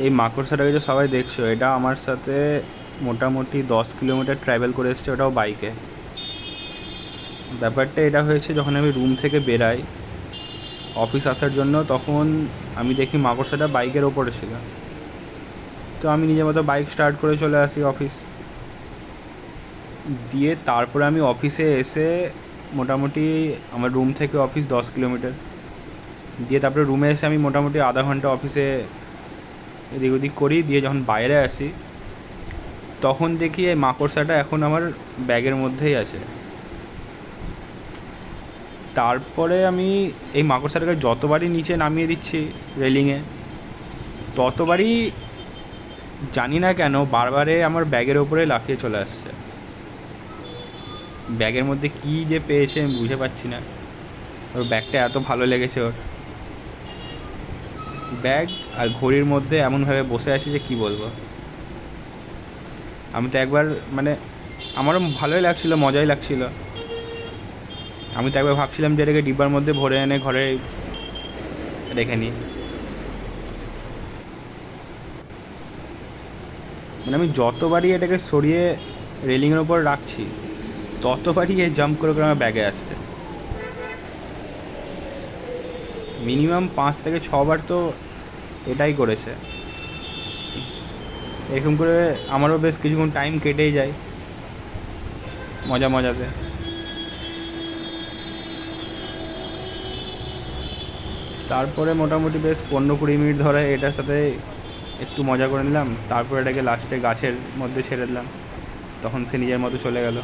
এই মাকড়সাটাকে যে সবাই দেখছো, এটা আমার সাথে মোটামুটি 10 কিলোমিটার ট্রাভেল করে এসছে, ওটাও বাইকে। ব্যাপারটা এটা হয়েছে, যখন আমি রুম থেকে বেরাই অফিস আসার জন্য, তখন আমি দেখি মাকড়সাটা বাইকের ওপরে ছিল। তো আমি নিজের মতো বাইক স্টার্ট করে চলে আসি অফিস। দিয়ে তারপরে আমি অফিসে এসে মোটামুটি আমার রুম থেকে অফিস 10 কিলোমিটার, দিয়ে তারপরে রুমে এসে আমি মোটামুটি আধা ঘন্টা অফিসে এদিক ওদিক করি। দিয়ে যখন বাইরে আসি তখন দেখি এই মাকড়সাটা এখন আমার ব্যাগের মধ্যেই আছে। তারপরে আমি এই মাকড়সাটাকে যতবারই নিচে নামিয়ে দিচ্ছি রেলিংয়ে, ততবারই জানি না কেন বারবারে আমার ব্যাগের ওপরে লাফিয়ে চলে আসছে। ব্যাগের মধ্যে কী যে পেয়েছে আমি বুঝে পাচ্ছি না। ওর ব্যাগটা এত ভালো লেগেছে ওর। ব্যাগ আর ঘড়ির মধ্যে এমনভাবে বসে আছি যে কী বলবো। আমি তো একবার মানে আমারও ভালোই লাগছিলো, মজাই লাগছিলো। আমি তো একবার ভাবছিলাম যে এটাকে ডিব্বার মধ্যে ভরে এনে ঘরে রেখে নিই। মানে আমি যতবারই এটাকে সরিয়ে রেলিংয়ের ওপর রাখছি ততবারই এ জাম্প করে করে আমার ব্যাগে আসছে। মিনিমাম 5 থেকে 6 বার তো এটাই করেছে। এরকম করে আমারও বেশ কিছুক্ষণ টাইম কেটেই যায় মজা মজাতে। তারপরে মোটামুটি বেশ 15-20 মিনিট ধরে এটার সাথে একটু মজা করে নিলাম। তারপর এটাকে লাস্টে গাছের মধ্যে ছেড়ে দিলাম, তখন সে নিজের মতো চলে গেল।